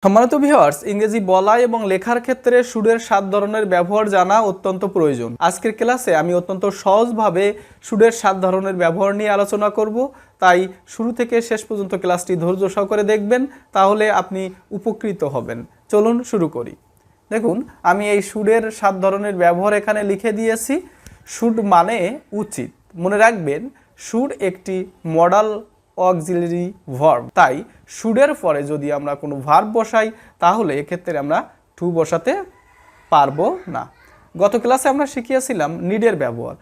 সম্মানিত ভিউয়ার্স, ইংরেজি বলা এবং লেখার ক্ষেত্রে সুরের 7 ধরনের ব্যবহার জানা অত্যন্ত প্রয়োজন। আজকের ক্লাসে আমি অত্যন্ত সহজভাবে সুরের 7 ধরনের ব্যবহার নিয়ে আলোচনা করব। তাই শুরু থেকে শেষ পর্যন্ত ক্লাসটি ধৈর্য সহকারে দেখবেন, তাহলে আপনি উপকৃত হবেন। চলুন শুরু করি। দেখুন, আমি এই সুরের 7 ধরনের ব্যবহার এখানে লিখে দিয়েছি। শুড মানে উচিত। মনে রাখবেন, শুড একটি মডাল অক্সিলারি ভার্ব। তাই শুডের পরে যদি আমরা কোনো ভার্ব বসাই তাহলে এক্ষেত্রে আমরা টু বসাতে পারবো না। গত ক্লাসে আমরা শিখিয়েছিলাম নিডের ব্যবহার।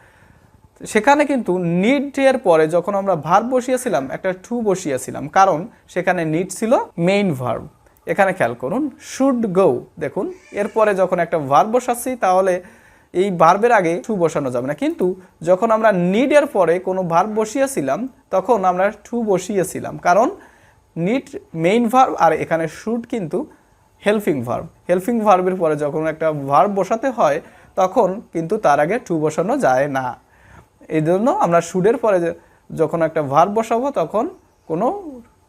সেখানে কিন্তু নিডের পরে যখন আমরা ভার্ব বসিয়েছিলাম একটা টু বসিয়েছিলাম, কারণ সেখানে নিড ছিল মেইন ভার্ব। এখানে খেয়াল করুন, শুড গো। দেখুন, এরপরে যখন একটা ভার্ব বসাচ্ছি তাহলে এই ভার্বের আগে টু বসানো যাবে না, কিন্তু যখন আমরা নিডের পরে কোনো ভার্ব বসিয়েছিলাম তখন আমরা টু বসিয়েছিলাম, কারণ নিড মেইন ভার্ব আর এখানে শুড কিন্তু হেল্পিং ভার্ব। হেল্পিং ভার্বের পরে যখন একটা ভার্ব বসাতে হয় তখন কিন্তু তার আগে টু বসানো যায় না। এই জন্য আমরা শুডের পরে যখন একটা ভার্ব বসাবো তখন কোনো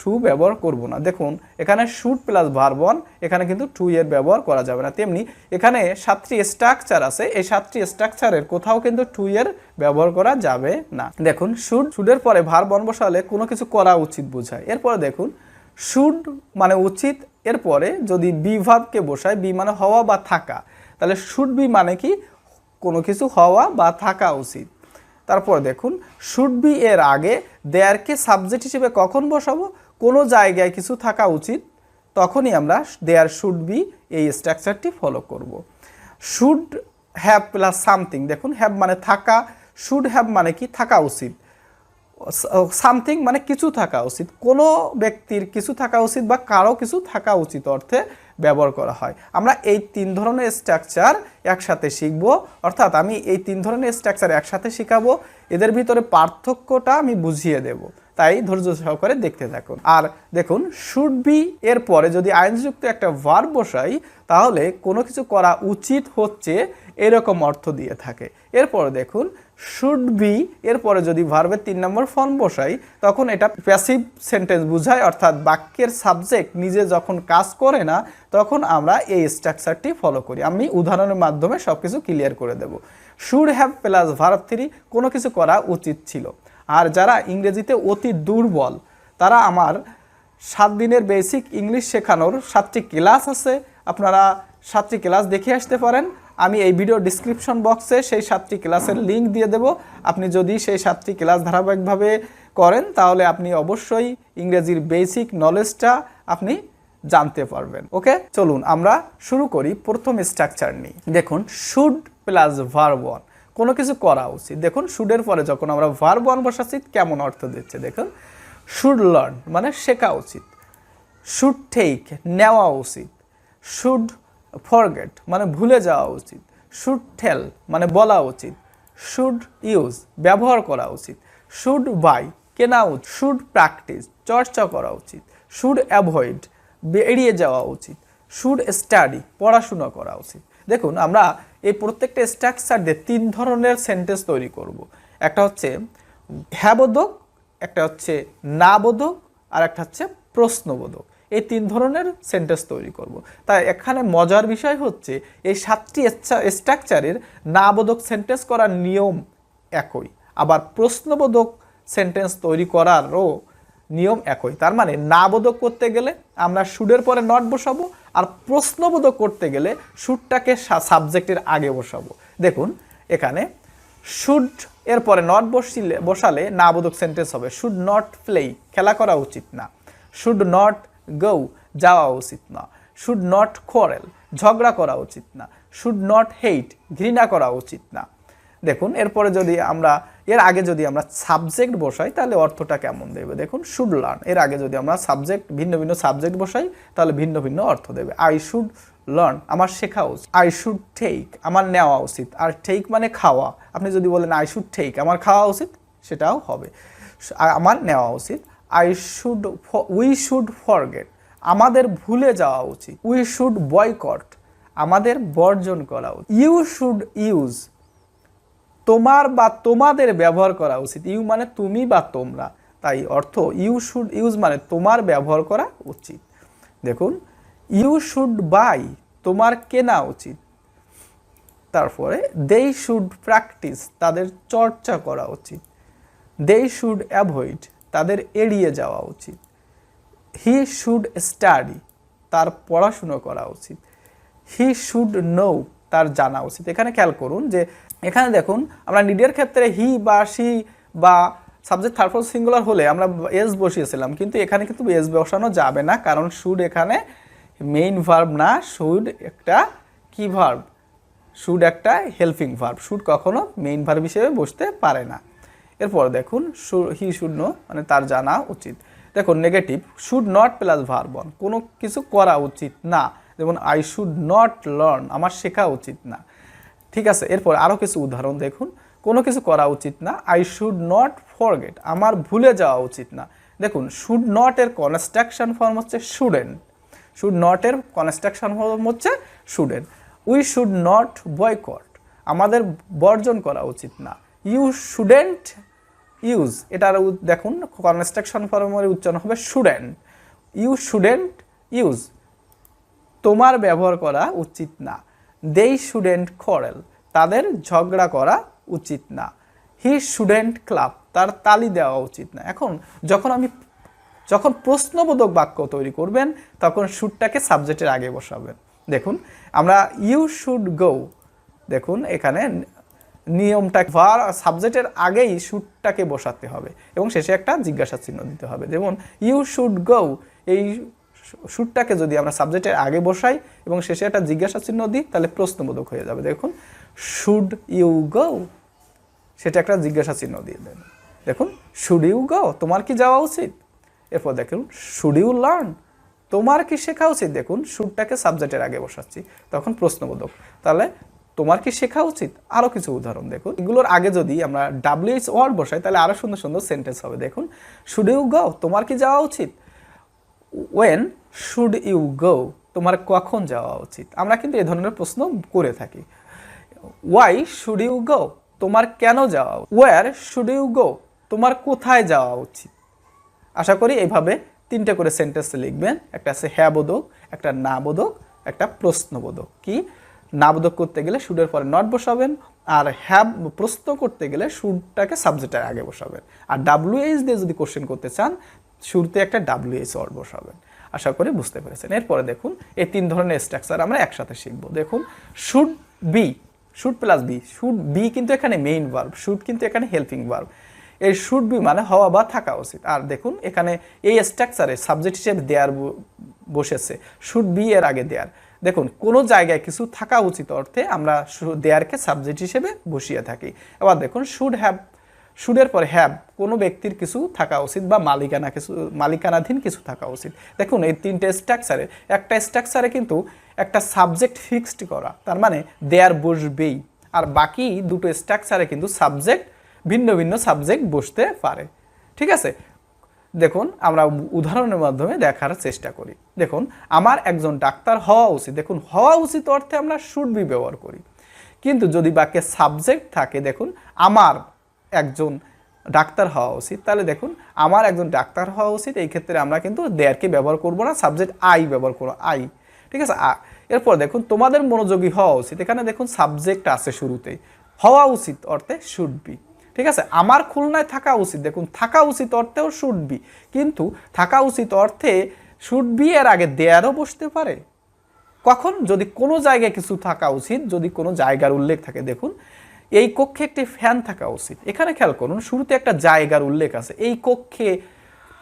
টু ব্যবহার করব না। দেখুন, এখানে শুড প্লাস ভার্ব ওয়ান, এখানে কিন্তু টু এর ব্যবহার করা যাবে না। তেমনি এখানে 7টি স্ট্রাকচার আছে, এই 7টি স্ট্রাকচারের কোথাও কিন্তু টু এর ব্যবহার করা যাবে না। দেখুন, শুডের পরে ভার্ব ওয়ান বসালে কোনো কিছু করা উচিত বোঝায়। এরপরে দেখুন, শুড মানে উচিত, এরপরে যদি বি ভার্বকে বসায়, বি মানে হওয়া বা থাকা, তাহলে শুড বি মানে কি কোনো কিছু হওয়া বা থাকা উচিত। তারপর দেখুন, শুড বি এর আগে দেয়ারকে সাবজেক্ট হিসেবে কখন বসাবো? কোনো জায়গায় কিছু থাকা উচিত, তখনই আমরা দেয়ার শুড বি এই স্ট্রাকচারটি ফলো করব। Should have plus something. দেখুন, হ্যাভ মানে থাকা, শুড হ্যাভ মানে কি থাকা উচিত, সামথিং মানে কিছু থাকা উচিত। কোনো ব্যক্তির কিছু থাকা উচিত বা কারো কিছু থাকা উচিত অর্থে ব্যবহার করা হয়। আমরা এই 3 ধরনের স্ট্রাকচার একসাথে শিখব, অর্থাৎ আমি এই 3 ধরনের স্ট্রাকচার একসাথে শেখাবো, এদের ভিতরে পার্থক্যটা আমি বুঝিয়ে দেব। তাই ধৈর্য সহকারে দেখতে থাকুন। আর দেখুন, শুড বি এর পরে যদি আইনযুক্ত একটা ভার্ব বসাই তাহলে কোনো কিছু করা উচিত হচ্ছে এরকম অর্থ দিয়ে থাকে। এরপরে দেখুন, শুড বি এরপরে যদি ভার্বের 3 নম্বর ফর্ম বসাই তখন এটা প্যাসিভ সেন্টেন্স বোঝায়, অর্থাৎ বাক্যের সাবজেক্ট নিজে যখন কাজ করে না তখন আমরা এই স্ট্রাকচারটি ফলো করি। আমি উদাহরণের মাধ্যমে সব কিছু ক্লিয়ার করে দেব। শুড হ্যাভ প্লাস ভার্ব 3, কোনো কিছু করা উচিত ছিল। আর যারা ইংরেজিতে অতি দুর্বল তারা আমার 7 দিনের বেসিক ইংলিশ শেখানোর 7টি ক্লাস আছে, আপনারা 7টি ক্লাস দেখে আসতে পারেন। আমি এই ভিডিও ডিসক্রিপশন বক্সে সেই 7টি ক্লাসের লিঙ্ক দিয়ে দেব। আপনি যদি সেই 7টি ক্লাস ধারাবাহিকভাবে করেন তাহলে আপনি অবশ্যই ইংরেজির বেসিক নলেজটা আপনি জানতে পারবেন। ওকে, চলুন আমরা শুরু করি প্রথম স্ট্রাকচার নিয়ে। দেখুন, শুড প্লাস ভার্ব ওয়ান, কোনো কিছু করা উচিত। দেখুন, শুডের পরে যখন আমরা ভার্ব ওয়ান বসাচ্ছি কেমন অর্থ দিচ্ছে দেখুন। শুড লার্ন মানে শেখা উচিত, শুড টেক নেওয়া উচিত, শুড ফরগেট মানে ভুলে যাওয়া উচিত, শুড টেল মানে বলা উচিত, শুড ইউজ ব্যবহার করা উচিত, শুড বাই কেনা উচিত, শুড প্র্যাকটিস চর্চা করা উচিত, শুড অ্যাভয়েড এড়িয়ে যাওয়া উচিত, শুড স্টাডি পড়াশোনা করা উচিত। দেখুন, আমরা এই প্রত্যেকটা স্ট্রাকচার দিয়ে 3 ধরনের সেন্টেন্স তৈরি করব। একটা হচ্ছে হ্যাবোধক, একটা হচ্ছে না বোধক, আর একটা হচ্ছে প্রশ্নবোধক। এই 3 ধরনের সেন্টেন্স তৈরি করব। তাই এখানে মজার বিষয় হচ্ছে এই 7টি স্ট্রাকচারের না বোধক সেন্টেন্স করার নিয়ম একই, আবার প্রশ্নবোধক সেন্টেন্স তৈরি করারও নিয়ম একই। তার মানে না বোধক করতে গেলে আমরা শুডের পরে নট বসাবো, আর প্রশ্নবোধক করতে গেলে শুডটাকে সাবজেক্টের আগে বসাবো। দেখুন, এখানে শুড এর পরে নট বসালে না বোধক সেন্টেন্স হবে শুড নট প্লে খেলা করা উচিত না, শুড নট গো যাওয়া উচিত না, শুড নট কোয়ারেল ঝগড়া করা উচিত না, শুড নট হেট ঘৃণা করা উচিত না। দেখুন, এরপরে যদি আমরা এর আগে যদি আমরা সাবজেক্ট বসাই তাহলে অর্থটা কেমন দেবে দেখুন। শুড লার্ন এর আগে যদি আমরা সাবজেক্ট ভিন্ন ভিন্ন সাবজেক্ট বসাই তাহলে ভিন্ন ভিন্ন অর্থ দেবে। আই শুড লার্ন আমার শেখা উচিত, আই শুড টেক আমার নেওয়া উচিত, আর টেক মানে খাওয়া। আপনি যদি বলেন আই শুড টেক আমার খাওয়া উচিত সেটাও হবে, আমার নেওয়া উচিত। উই শুড ফরগেট আমাদের ভুলে যাওয়া উচিত, উই শুড বয়কট আমাদের বর্জন করা উচিত, ইউ শুড ইউজ তোমার বা তোমাদের ব্যবহার করা উচিত। ইউ মানে তুমি বা তোমরা, তাই অর্থ ইউ শুড ইউজ মানে তোমার ব্যবহার করা উচিত। দেখুন, ইউ শুড বাই, তোমার কেনা উচিত। তারপরে দে শুড প্র্যাকটিস, তাদের চর্চা করা উচিত। দে শুড অ্যাভয়েড, তাদের এড়িয়ে যাওয়া উচিত। হি শুড স্টাডি, তার পড়াশুনো করা উচিত। হি শুড নো, তার জানা উচিত। এখানে খেয়াল করুন যে এখানে দেখুন আমরা নিডের ক্ষেত্রে হি বা সি বা সাবজেক্ট থার্ড পারসন সিঙ্গুলার হলে আমরা এস বসিয়েছিলাম, কিন্তু এখানে কিন্তু এস বসানো যাবে না, কারণ শুড এখানে মেইন ভার্ব না, শুড একটা কি ভার্ব, শুড একটা হেল্পিং ভার্ব। শুড কখনো মেইন ভার্ব হিসেবে বসতে পারে না। এরপর দেখুন হি শুড নো মানে তার জানা উচিত। দেখুন negative, should not plus verb on, কোনো কিছু করা উচিত না, যেমন আই শুড নট লার্ন, আমার শেখা উচিত না। ঠিক আছে, এরপর আরও কিছু উদাহরণ দেখুন। কোনো কিছু করা উচিত না, আই শুড নট ফরগেট, আমার ভুলে যাওয়া উচিত না। দেখুন শুড নট এর কনস্ট্রাকশন ফর্ম হচ্ছে শুডেন্ট, শুড নট এর কনস্ট্রাকশন ফর্ম হচ্ছে shouldn't. We should not boycott, আমাদের বর্জন করা উচিত না। ইউ শুডেন্ট ইউজ, এটার দেখুন কনস্ট্রাকশন ফর্মের উচ্চারণ হবে শুডেন্ট। ইউ শুডেন্ট ইউজ, তোমার ব্যবহার করা উচিত না। দে শুডেন্ট quarrel, তাদের ঝগড়া করা উচিত না। হি শুডেন্ট ক্লাব, তার তালি দেওয়া উচিত না। এখন যখন প্রশ্নবোধক বাক্য তৈরি করবেন তখন শুডটাকে সাবজেক্টের আগে বসাবেন। দেখুন আমরা ইউ শুড গো, দেখুন এখানে নিয়মটা সাবজেক্টের আগেই শুডটাকে বসাতে হবে এবং শেষে একটা জিজ্ঞাসা চিহ্ন দিতে হবে। যেমন ইউ শুড গো, এই শুডটাকে যদি আমরা সাবজেক্টের আগে বসাই এবং শেষে একটা জিজ্ঞাসা চিহ্ন দিই তাহলে প্রশ্নবোধক হয়ে যাবে। দেখুন শুড ইউ গো, সেটা একটা জিজ্ঞাসা চিহ্ন দিয়ে দেন। দেখুন শুড ইউ গো, তোমার কি যাওয়া উচিত। এরপর দেখুন শুড ইউ লার্ন, তোমার কি শেখা উচিত। দেখুন শুডটাকে সাবজেক্টের আগে বসাচ্ছি, তখন প্রশ্নবোধক। তাহলে তোমার কি শেখা উচিত। আরও কিছু উদাহরণ দেখুন, এগুলোর আগে যদি আমরা WH ওয়ার্ড বসাই তাহলে আরও সুন্দর সুন্দর সেন্টেন্স হবে। দেখুন শুড ইউ গো, তোমার কি যাওয়া উচিত। ওয়েন শুড ইউ গো, তোমার কখন যাওয়া উচিত। আমরা কিন্তু এই ধরনের প্রশ্ন করে থাকি। ওয়াই শুড ইউ গো, তোমার কেন যাওয়া। ওয়্যার শুড ইউ গো, তোমার কোথায় যাওয়া উচিত। আশা করি এইভাবে 3টে করে সেন্টেন্স লিখবেন। একটা আছে হ্যাঁ বোধক, একটা না বোধক, একটা প্রশ্নবোধক। কি না বোধক করতে গেলে শুডের পরে নট বসাবেন, আর হ্যাঁ প্রশ্ন করতে গেলে শুডটাকে সাবজেক্টের আগে বসাবেন। আর WH দিয়ে যদি কোশ্চেন করতে চান শুরুতে একটা WH ওয়ার্ড বসাবেন। আশা করি বুঝতে পেরেছেন। এরপরে দেখুন এই 3 ধরনের স্ট্রাকচার আমরা একসাথে শিখব। দেখুন should be, should plus be, should be কিন্তু এখানে মেইন ভার্ব, শুড কিন্তু এখানে হেল্পিং ভার্ব। এই শুড বি মানে হওয়া বা থাকা উচিত। আর দেখুন এখানে এই স্ট্রাকচারে সাবজেক্ট হিসেবে দেয়ার বসেছে, শুড বি এর আগে দেয়ার। দেখুন কোনো জায়গায় কিছু থাকা উচিত অর্থে আমরা দেয়ারকে সাবজেক্ট হিসেবে বসিয়ে থাকি। এবার দেখুন শুড হ্যাভ, শুডের পরে হ্যাভ, কোনো ব্যক্তির কিছু থাকা উচিত বা মালিকানাধীন কিছু থাকা উচিত। দেখুন এই 3টে স্ট্রাকচারে একটা স্ট্রাকচারে কিন্তু একটা সাবজেক্ট ফিক্সড করা, তার মানে দেয়ার বসবেই। আর বাকি দুটো স্ট্রাকচারে কিন্তু সাবজেক্ট ভিন্ন ভিন্ন সাবজেক্ট বসতে পারে। ঠিক আছে, দেখুন আমরা উদাহরণের মাধ্যমে দেখার চেষ্টা করি। দেখুন আমার একজন ডাক্তার হওয়া উচিত। দেখুন হওয়া উচিত অর্থে আমরা শুড বি ব্যবহার করি, কিন্তু যদি বাক্যে সাবজেক্ট থাকে, দেখুন আমার একজন ডাক্তার হওয়া উচিত, তাহলে দেখুন আমার একজন ডাক্তার হওয়া উচিত, এই ক্ষেত্রে আমরা কিন্তু দেয়ারকে ব্যবহার করব না, সাবজেক্ট আই ব্যবহার করব, আই। ঠিক আছে, এরপর দেখুন তোমাদের মনোযোগী হওয়া উচিত, এখানে দেখুন সাবজেক্ট আছে শুরুতেই, হওয়া উচিত অর্থে শুড বি। ঠিক আছে, আমার খুলনায় থাকা উচিত, দেখুন থাকা উচিত অর্থেও শুড বি, কিন্তু থাকা উচিত অর্থে শুড বি এর আগে দেয়ারও বসতে পারে। কখন, যদি কোনো জায়গায় কিছু থাকা উচিত, যদি কোনো জায়গার উল্লেখ থাকে। দেখুন এই কক্ষে একটি ফ্যান থাকা উচিত, এখানে খেয়াল করুন শুরুতে একটা জায়গার উল্লেখ আছে, এই কক্ষে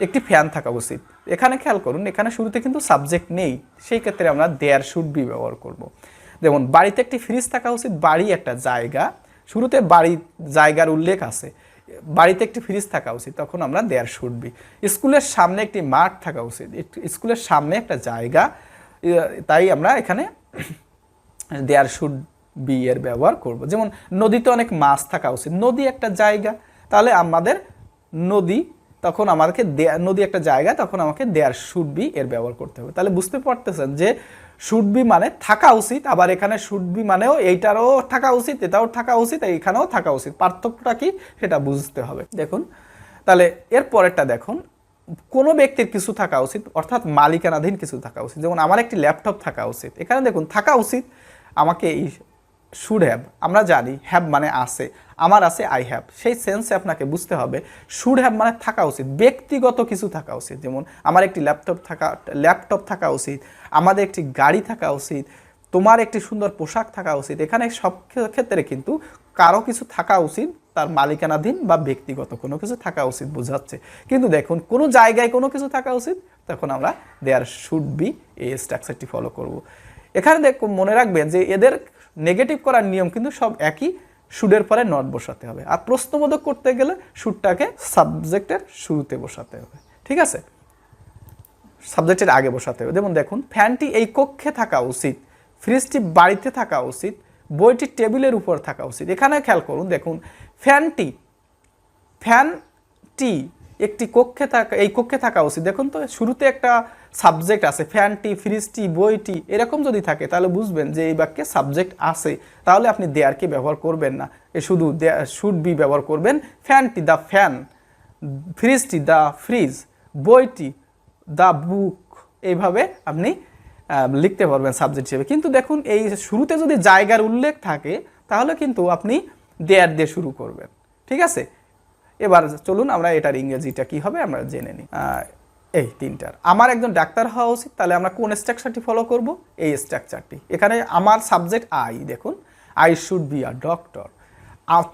একটি ফ্যান থাকা উচিত। এখানে খেয়াল করুন এখানে শুরুতে কিন্তু সাবজেক্ট নেই, সেই ক্ষেত্রে আমরা দেয়ার শুড বি ব্যবহার করব। যেমন বাড়িতে একটি ফ্রিজ থাকা উচিত, বাড়ি একটা জায়গা, শুরুতে বাড়ি জায়গার উল্লেখ আছে, বাড়িতে একটি ফ্রিজ থাকা উচিত, তখন আমরা দেয়ার শুড বি। স্কুলের সামনে একটি মাঠ থাকা উচিত, স্কুলের সামনে একটা জায়গা, তাই আমরা এখানে দেয়ার শুড বি এর ব্যবহার করব। যেমন নদীতে অনেক মাছ থাকা উচিত, নদী একটা জায়গা, তাহলে আমাদের নদী, তখন আমাদেরকে নদী একটা জায়গা, তখন আমাকে দেয়ার শুড বি এর ব্যবহার করতে হবে। তাহলে বুঝতে পারতেছেন যে শুড বি মানে থাকা উচিত, আবার এখানে শুড বি মানেও এইটারও থাকা উচিত, এটাও থাকা উচিত, এইখানেও থাকা উচিত। পার্থক্যটা কি সেটা বুঝতে হবে। দেখুন তাহলে এর পরেরটা দেখুন, কোনো ব্যক্তির কিছু থাকা উচিত, অর্থাৎ মালিকানাধীন কিছু থাকা উচিত। যেমন আমার একটি ল্যাপটপ থাকা উচিত, এখানে দেখুন থাকা উচিত আমাকে এই শুড হ্যাভ, আমরা জানি হ্যাভ মানে আছে, আমার আছে আই হ্যাভ, সেই সেন্সে আপনাকে বুঝতে হবে শুড হ্যাভ মানে থাকা উচিত, ব্যক্তিগত কিছু থাকা উচিত। যেমন আমার একটি ল্যাপটপ থাকা উচিত, আমাদের একটি গাড়ি থাকা উচিত, তোমার একটি সুন্দর পোশাক থাকা উচিত। এখানে সব ক্ষেত্রে কিন্তু কারো কিছু থাকা উচিত, তার মালিকানাধীন বা ব্যক্তিগত কোনো কিছু থাকা উচিত বোঝাচ্ছে। কিন্তু দেখুন কোনো জায়গায় কোনো কিছু থাকা উচিত, তখন আমরা দেয়ার শুড বি এই স্ট্রাকচারটি ফলো করব। এখানে দেখুন মনে রাখবেন যে এদের নেগেটিভ করার নিয়ম কিন্তু সব একই, শুডের পরে নট বসাতে হবে, আর প্রশ্নবোধক করতে গেলে শুডটাকে সাবজেক্টের শুরুতে বসাতে হবে, ঠিক আছে, সাবজেক্টের আগে বসাতে হবে। যেমন দেখুন ফ্যানটি এই কক্ষে থাকা উচিত, ফ্রিজটি বাড়িতে থাকা উচিত, বইটি টেবিলের উপর থাকা উচিত। এখানে খেয়াল করুন, দেখুন ফ্যানটি একটি কক্ষে থাকা, এই কক্ষে থাকা উচিত। দেখুন তো শুরুতে একটা সাবজেক্ট আছে, ফ্যানটি, ফ্রিজটি, বইটি, এরকম যদি থাকে তাহলে বুঝবেন যে এই বাক্যে সাবজেক্ট আছে, তাহলে আপনি দেয়ারকে ব্যবহার করবেন না, শুধু শুড বি ব্যবহার করবেন। ফ্যানটি দ্য ফ্যান, ফ্রিজটি দ্য ফ্রিজ, বইটি দ্য বুক, এইভাবে আপনি লিখতে পারবেন সাবজেক্ট হিসেবে। কিন্তু দেখুন এই শুরুতে যদি জায়গার উল্লেখ থাকে তাহলে কিন্তু আপনি দেয়ার দিয়ে শুরু করবেন, ঠিক আছে। এবার চলুন আমরা এটার ইংরেজিটা কি হবে আমরা জেনে নিই। এই তিনটার, আমার একজন ডাক্তার হওয়া উচিত, তাহলে আমরা কোন স্ট্রাকচারটি ফলো করব, এই স্ট্রাকচারটি। এখানে আমার সাবজেক্ট আই, দেখুন I should be a doctor.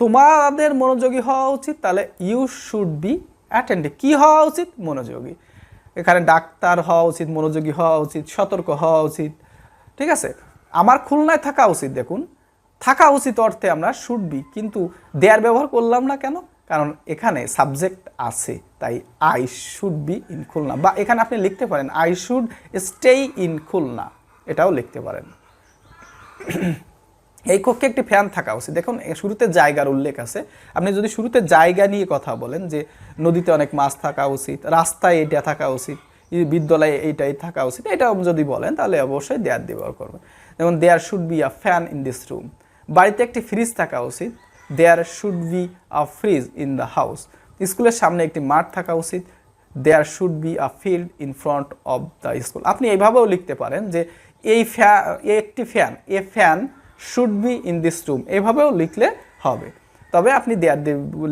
তোমাদের মনোযোগী হওয়া উচিত, তাহলে ইউ শুড বি অ্যাটেন্টিভ, কি হওয়া উচিত, মনোযোগী। এখানে ডাক্তার হওয়া উচিত, মনোযোগী হওয়া উচিত, সতর্ক হওয়া উচিত, ঠিক আছে। আমার খুলনায় থাকা উচিত, দেখুন থাকা উচিত অর্থে আমরা শুড বি, কিন্তু দেয়ার ব্যবহার করলাম না কেন, কারণ এখানে সাবজেক্ট আছে, তাই I should be in Khulna. বা এখানে আপনি লিখতে পারেন I should stay in Khulna, এটাও লিখতে পারেন। এই কক্ষে একটি ফ্যান থাকা উচিত, দেখুন শুরুতে জায়গার উল্লেখ আছে। আপনি যদি শুরুতে জায়গা নিয়ে কথা বলেন যে নদীতে অনেক মাছ থাকা উচিত, রাস্তায় এটা থাকা উচিত, বিদ্যালয়ে এইটাই থাকা উচিত, এটাও যদি বলেন তাহলে অবশ্যই দেয়ার ব্যবহার করবেন। যেমন there should be a fan in this room, বাড়িতে একটি ফ্রিজ থাকা উচিত, there should be a fridge in the house, স্কুলের সামনে একটি মাঠ থাকা উচিত, there should be a field in front of the school. আপনি এইভাবেও লিখতে পারেন যে একটি fan, a fan should be in this room, এভাবেও লিখলে হবে, তবে আপনি দেয়ার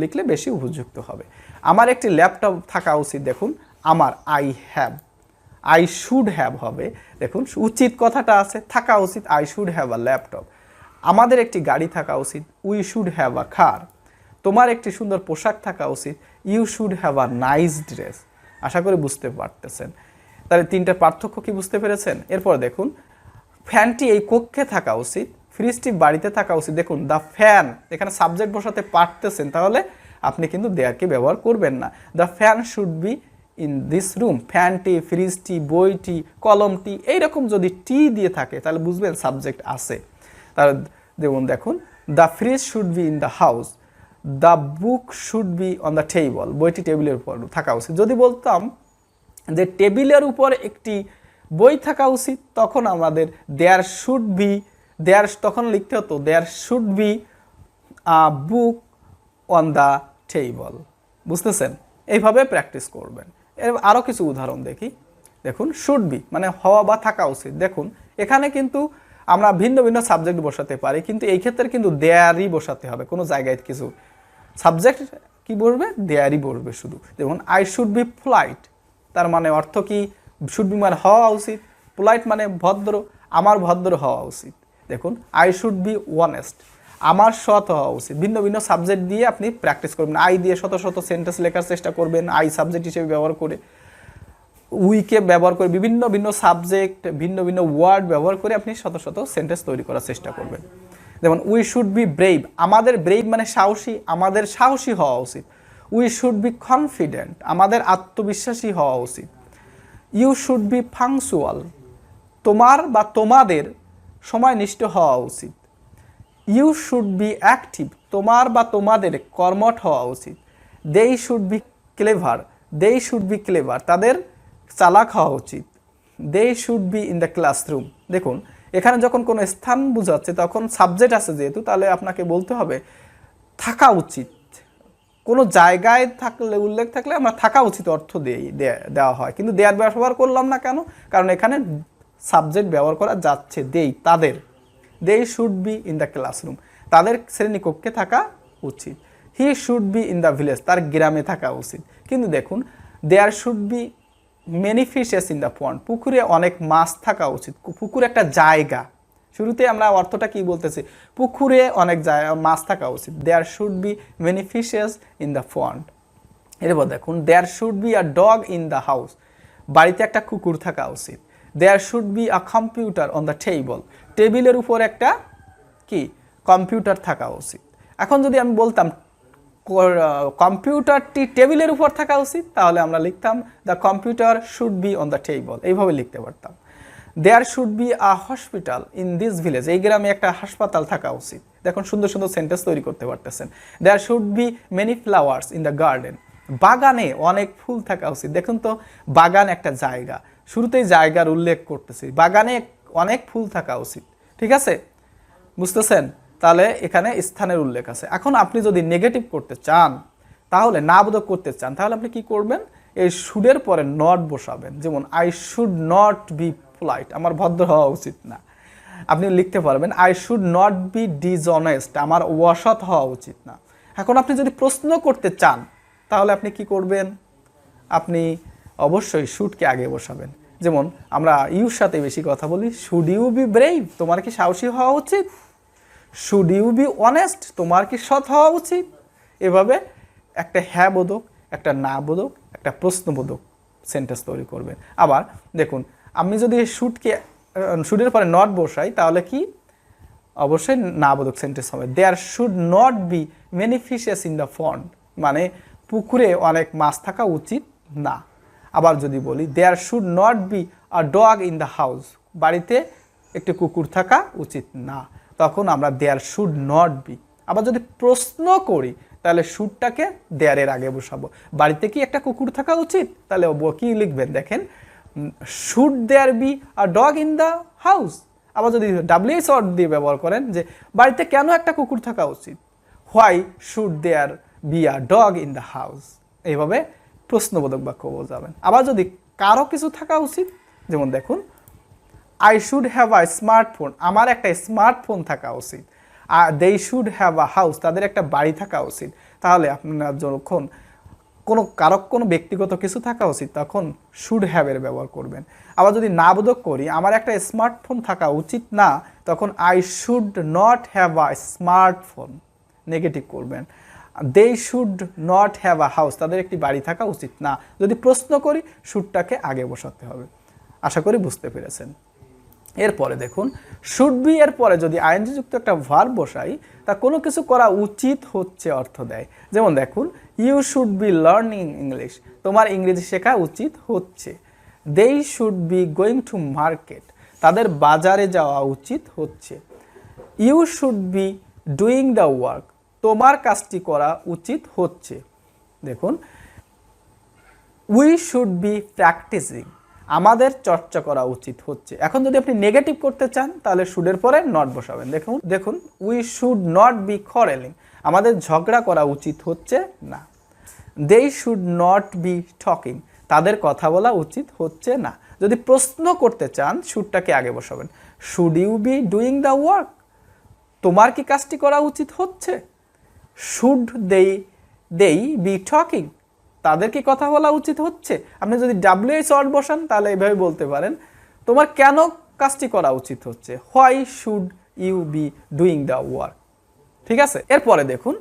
লিখলে বেশি উপযুক্ত হবে। আমার একটি ল্যাপটপ থাকা উচিত, দেখুন আমার I have, I should have হবে, দেখুন উচিত কথাটা আছে, থাকা উচিত, I should have a laptop. আমাদের একটি গাড়ি থাকা উচিত, we should have a car. তোমার একটি সুন্দর পোশাক থাকা উচিত, you should have a nice dress. আশা করি বুঝতে পারতেছেন। তাহলে তিনটার পার্থক্য কি বুঝতে পেরেছেন? এরপর দেখুন ফ্যানটি এই কক্ষে থাকা উচিত, ফ্রিজটি বাড়িতে থাকা উচিত। দেখুন দ্য ফ্যান, এখানে সাবজেক্ট বসাতে পারতেছেন, তাহলে আপনি কিন্তু দেয়ারকে ব্যবহার করবেন না। The fan should be in this room, ফ্যানটি, ফ্রিজটি, বইটি, কলমটি, এইরকম যদি টি দিয়ে থাকে তাহলে বুঝবেন সাবজেক্ট আছে। তাহলে দেখুন the fridge should be in the house, the book should be on the table, বইটি টেবিলের উপর থাকা উচিত। যদি বলতাম যে টেবিলের উপর একটি বই থাকা উচিত, তখন আমাদের দেয়ার শুড বি, তখন লিখতে হতো there should be a book on the table. বুঝতেছেন? এইভাবে প্র্যাকটিস করবেন। এর আরও কিছু উদাহরণ দেখি। দেখুন শুড বি মানে হওয়া বা থাকা উচিত। দেখুন এখানে কিন্তু আমরা ভিন্ন ভিন্ন সাবজেক্ট বসাতে পারি, কিন্তু এই ক্ষেত্রে কিন্তু দেয়ারই বসাতে হবে। কোনো জায়গায় কিছু সাবজেক্ট কি বসবে, দেয়ারই বসবে শুধু। দেখুন আই শুড বি পোলাইট, তার মানে অর্থ কি, শুড বি মানে হওয়া উচিত, পোলাইট মানে ভদ্র, আমার ভদ্র হওয়া উচিত। দেখুন আই শুড বি অনেস্ট, আমার সৎ হওয়া উচিত। ভিন্ন ভিন্ন সাবজেক্ট দিয়ে আপনি প্র্যাকটিস করবেন। আই দিয়ে শত শত সেন্টেন্স লেখার চেষ্টা করবেন, আই সাবজেক্ট হিসেবে ব্যবহার করে, উইকে ব্যবহার করে, বিভিন্ন ভিন্ন সাবজেক্ট, ভিন্ন ভিন্ন ওয়ার্ড ব্যবহার করে আপনি শত শত সেন্টেন্স তৈরি করার চেষ্টা করবেন। যেমন উই শুড বি ব্রেভ, আমাদের ব্রেভ মানে সাহসী, আমাদের সাহসী হওয়া উচিত। উই শুড বি কনফিডেন্ট, আমাদের আত্মবিশ্বাসী হওয়া উচিত। ইউ শুড বি পাংচুয়াল, তোমার বা তোমাদের সময়নিষ্ঠ হওয়া উচিত। ইউ শুড বি অ্যাক্টিভ, তোমার বা তোমাদের কর্মঠ হওয়া উচিত। They should be clever, they should be clever, তাদের চালাক হওয়া উচিত। They should be in the classroom. দেখুন এখানে যখন কোনো স্থান বোঝাচ্ছে তখন সাবজেক্ট আছে যেহেতু, তাহলে আপনাকে বলতে হবে থাকা উচিত, কোনো জায়গায় থাকলে উল্লেখ থাকলে আমরা থাকা উচিত অর্থ দেওয়া হয়, কিন্তু দেয়ার ব্যবহার করলাম না কেন? কারণ এখানে সাবজেক্ট ব্যবহার করা যাচ্ছে তাদের। They should be in the classroom, তাদের শ্রেণীকক্ষে থাকা উচিত। He should be in the village, তার গ্রামে থাকা উচিত। কিন্তু দেখুন there should be many fishes in the pond, পুকুরে অনেক মাছ থাকা উচিত। পুকুর একটা জায়গা, শুরুতে আমরা অর্থটা কি বলতেছি, পুকুরে অনেক মাছ থাকা উচিত। There should be many fishes in the pond. এরপর দেখুন there should be a dog in the house, বাড়িতে একটা কুকুর থাকা উচিত। There should be a computer on the table, টেবিলের উপর একটা কি কম্পিউটার থাকা উচিত। এখন যদি আমি বলতাম কম্পিউটারটি টেবিলের উপর থাকা উচিত, তাহলে আমরা লিখতাম the computer should be on the table, এইভাবে লিখতে পারতাম। There should be a hospital in this village, এই গ্রামে একটা হাসপাতাল থাকা উচিত। দেখুন সুন্দর সুন্দর সেন্টেন্স তৈরি করতে পারতেছেন। There should be many flowers in the garden, বাগানে অনেক ফুল থাকা উচিত। দেখুন তো বাগান একটা জায়গা, শুরুতেই জায়গার উল্লেখ করতেছি, বাগানে অনেক ফুল থাকা উচিত। ঠিক আছে, বুঝতেছেন? তাহলে এখানে স্থানের উল্লেখ আছে। এখন আপনি যদি নেগেটিভ করতে চান, তাহলে না বোধক করতে চান, তাহলে আপনি কি করবেন, এই শুডের পরে নট বসাবেন। যেমন I should not be polite, আমার ভদ্র হওয়া উচিত না। আপনি লিখতে পারবেন I should not be dishonest, আমার অসৎ হওয়া উচিত না। এখন আপনি যদি প্রশ্ন করতে চান, তাহলে আপনি কি করবেন, আপনি অবশ্যই শুডকে আগে বসাবেন। যেমন আমরা ইউর সাথে বেশি কথা বলি, শুড ইউ বি ব্রেভ, তোমার কি সাহসী হওয়া উচিত। শুড ইউ বি অনেস্ট, তোমার কি সৎ হওয়া উচিত। এভাবে একটা হ্যাঁ বোধক, একটা না বোধক, একটা প্রশ্নবোধক সেন্টেন্স তৈরি করবেন। আবার দেখুন আমি যদি শুডের পরে নট বসাই, তাহলে কি অবশ্যই না বোধক সেন্টেন্স হবে। There should not be many fishes in the pond, মানে পুকুরে অনেক মাছ থাকা উচিত না। আবার যদি বলি there should not be a dog in the house, বাড়িতে একটি কুকুর থাকা উচিত না, তখন আমরা দেয়ার শুড নট বি। আবার যদি প্রশ্ন করি, তাহলে শুডটাকে দেয়ারের আগে বসাবো। বাড়িতে কি একটা কুকুর থাকা উচিত, তাহলে কি লিখবেন দেখেন, should there be a dog in the house. আবার যদি ডাব্লিউএইচ ওয়ার্ড দিয়ে ব্যবহার করেন, যে বাড়িতে কেন একটা কুকুর থাকা উচিত, why should there be a dog in the house. এইভাবে প্রশ্নবোধক বাক্য বোঝাবেন। আবার যদি কারো কিছু থাকা উচিত, যেমন দেখুন I should have a smartphone, আমার একটা স্মার্টফোন থাকা উচিত। They should have a house, তাদের একটা বাড়ি থাকা উচিত। তাহলে আপনার যখন কোনো ব্যক্তিগত কিছু থাকা উচিত, তখন শুড হ্যাভের ব্যবহার করবেন। আবার যদি না বোধক করি, আমার একটা স্মার্টফোন থাকা উচিত না, তখন I should not have a smartphone, negative করবেন। They should not have a house, তাদের একটি বাড়ি থাকা উচিত না। যদি প্রশ্ন করি, শুডটাকে আগে বসাতে হবে। আশা করি বুঝতে পেরেছেন। এরপরে দেখুন শুড বি এর পরে যদি আইএনজি যুক্ত একটা ভার্ব বসাই, তা কোনো কিছু করা উচিত হচ্ছে অর্থ দেয়। যেমন দেখুন you should be learning English, তোমার ইংরেজি শেখা উচিত হচ্ছে। They should be going to market, তাদের বাজারে যাওয়া উচিত হচ্ছে। You should be doing the work, তোমার কাজটি করা উচিত হচ্ছে। দেখুন উই শুড বি প্র্যাকটিসিং, আমাদের চর্চা করা উচিত হচ্ছে। এখন যদি আপনি নেগেটিভ করতে চান, তাহলে শুডের পরে নট বসাবেন। দেখুন we should not be quarrelling, আমাদের ঝগড়া করা উচিত হচ্ছে না। They should not be talking, তাদের কথা বলা উচিত হচ্ছে না। যদি প্রশ্ন করতে চান, শুডটাকে আগে বসাবেন। Should you be doing the work, তোমার কি কাজটি করা উচিত হচ্ছে। শুড দে বি টকিং, তাদের কি কথা বলা উচিত হচ্ছে। আপনি যদি ডাব্লিউএইচ ওয়ার্ড বসান, তাহলে এইভাবে বলতে পারেন, তোমার কেন কাজটি করা উচিত হচ্ছে। Why should you be doing the work. ঠিক আছে, এরপরে দেখুন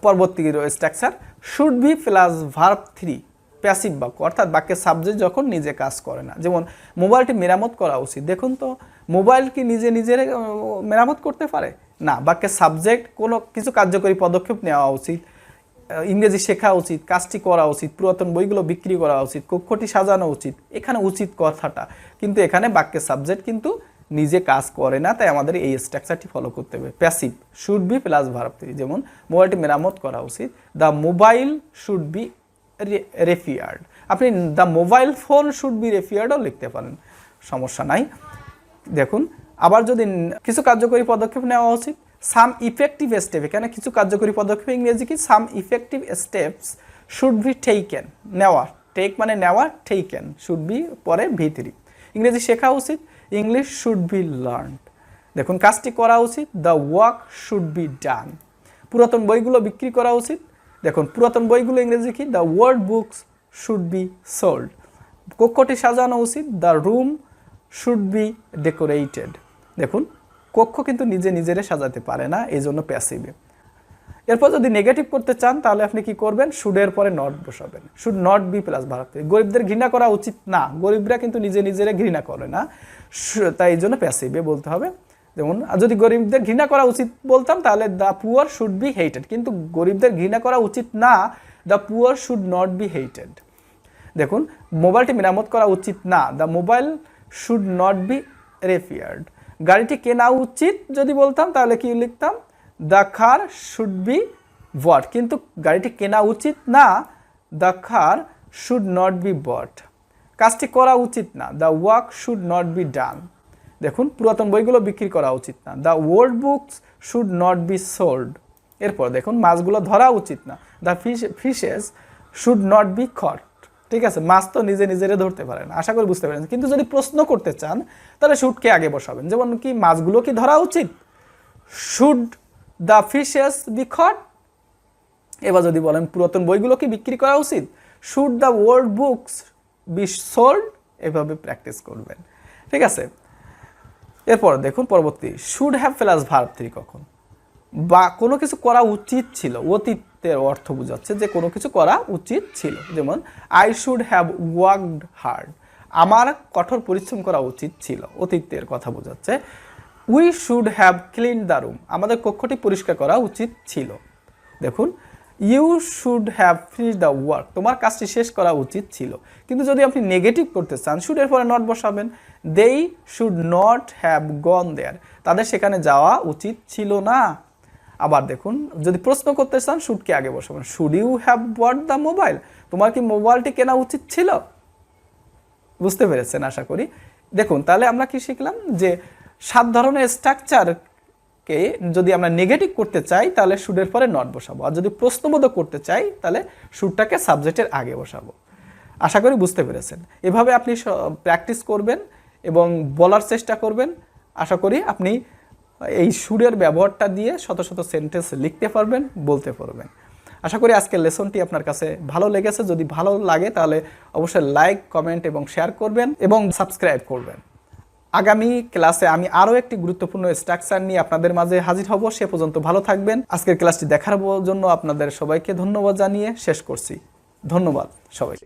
পরবর্তী structure should be plus verb 3, passive বাক্য, অর্থাৎ বাক্যের সাবজেক্ট যখন নিজে কাজ করে না। যেমন মোবাইলটি মেরামত করা উচিত। দেখুন তো মোবাইল কি নিজের মেরামত করতে পারে না। বাক্যের সাবজেক্ট কোনো কিছু কার্যকরী পদক্ষেপ নেওয়া উচিত, ইংরেজি শেখা উচিত, কাজটি করা উচিত, পুরাতন বইগুলো বিক্রি করা উচিত, কক্ষটি সাজানো উচিত, এখানে উচিত কথাটা। কিন্তু এখানে বাক্যের সাবজেক্ট কিন্তু নিজে কাজ করে না, তাই আমাদের এই স্ট্রাকচারটি ফলো করতে হবে। Passive should be plus verb 3, যেমন মোবাইলটি মেরামত করা উচিত। The mobile should be repaired, আপনি the mobile phone should be রিপেয়ার্ডও লিখতে পারেন, সমস্যা নাই। দেখুন আবার যদি কিছু কার্যকরী পদক্ষেপ নেওয়া উচিত, সাম ইফেক্টিভ স্টেপ, এখানে কিছু কার্যকরী পদক্ষেপ, ইংরেজি কি? Some effective steps should be taken, নেওয়া, টেক মানে নেওয়া, টেকেন, শুড বি পরে V3, ইংরেজি শেখা উচিত, ইংলিশ শুড বি লার্নড। দেখুন কাজটি করা উচিত, the work should be done. পুরাতন বইগুলো বিক্রি করা উচিত, দেখুন পুরাতন বইগুলো ইংরেজি কি? The old books should be sold. কক্ষটি সাজানো উচিত, the room should be decorated. দেখুন কক্ষ কিন্তু নিজে নিজেরে সাজাতে পারে না, এই জন্য প্যাসিভে। এরপর যদি নেগেটিভ করতে চান তাহলে আপনি কি করবেন? শুডের পরে নট বসাবেন, should not be plus verb. গরিবদের ঘৃণা করা উচিত না, গরিবরা কিন্তু নিজে নিজেরা ঘৃণা করে না, তাই এই জন্য প্যাসিভে বলতে হবে। যেমন যদি গরিবদের ঘৃণা করা উচিত বলতাম তাহলে the poor should be hated, কিন্তু গরিবদের ঘৃণা করা উচিত না, the poor should not be hated. দেখুন মোবাইলটি মেরামত করা উচিত না, the mobile should not be repaired. গাড়িটি কেনা উচিত যদি বলতাম তাহলে কি লিখতাম? The car should be bought, কিন্তু গাড়িটি কেনা উচিত না, the car should not be bought. কাজটি করা উচিত না, the work should not be done. দেখুন পুরাতন বইগুলো বিক্রি করা উচিত না, the old books should not be sold. এরপর দেখুন মাছগুলো ধরা উচিত না, the fishes should not be caught. ঠিক আছে, মাছ তো নিজে নিজেরে ধরতে পারে না, আশা করি বুঝতে পারেন। কিন্তু যদি প্রশ্ন করতে চান তাহলে শুডকে আগে বসাবেন, যেমন কি মাছগুলো কি ধরা উচিত? শুড দ্য ফিশেস বি কট। এবার যদি বলেন পুরাতন বইগুলো কি বিক্রি করা উচিত? Should the old books B sold. এভাবে প্র্যাকটিস করবেন, ঠিক আছে। এরপর দেখুন পরবর্তী, শুড হ্যাভ প্লাস ভার্ব 3 কখন? বা কোনো কিছু করা উচিত ছিল, অতীতের অর্থ বোঝাচ্ছে যে কোনো কিছু করা উচিত ছিল। যেমন I should have worked hard, আমার কঠোর পরিশ্রম করা উচিত ছিল, অতীতের কথা বোঝাচ্ছে। We should have clean the room, আমাদের কক্ষটি পরিষ্কার করা উচিত ছিল। দেখুন you should have finish the work, তোমার কাজটি শেষ করা উচিত ছিল। কিন্তু যদি আপনি নেগেটিভ করতে চান শুডের পরে নট বসাবেন, দেই শুড নট হ্যাভ গন দেয়ার, তাদের সেখানে যাওয়া উচিত ছিল না। আবার দেখুন যদি প্রশ্ন করতে চান শুডকে আগে বসাবেন, should you have bought the mobile, তোমার কি মোবাইলটি কেনা উচিত ছিল? বুঝতে পেরেছেন আশা করি। দেখুন তাহলে আমরা কি শিখলাম যে 7 ধরনের স্ট্রাকচারকে যদি আমরা নেগেটিভ করতে চাই তাহলে শুডের পরে নট বসাবো, আর যদি প্রশ্নবোধক করতে চাই তাহলে শুডটাকে সাবজেক্টের আগে বসাবো। আশা করি বুঝতে পেরেছেন। এভাবে আপনি প্র্যাকটিস করবেন এবং বলার চেষ্টা করবেন। আশা করি আপনি এই শুডের ব্যবহারটা দিয়ে শত শত সেন্টেন্স লিখতে পারবেন, বলতে পারবেন। আশা করি আজকের লেসনটি আপনার কাছে ভালো লেগেছে। যদি ভালো লাগে তাহলে অবশ্যই লাইক, কমেন্ট এবং শেয়ার করবেন এবং সাবস্ক্রাইব করবেন। আগামী ক্লাসে আমি আরও একটি গুরুত্বপূর্ণ স্ট্রাকচার নিয়ে আপনাদের মাঝে হাজির হব। সে পর্যন্ত ভালো থাকবেন। আজকের ক্লাসটি দেখার জন্য আপনাদের সবাইকে ধন্যবাদ জানিয়ে শেষ করছি। ধন্যবাদ সবাইকে।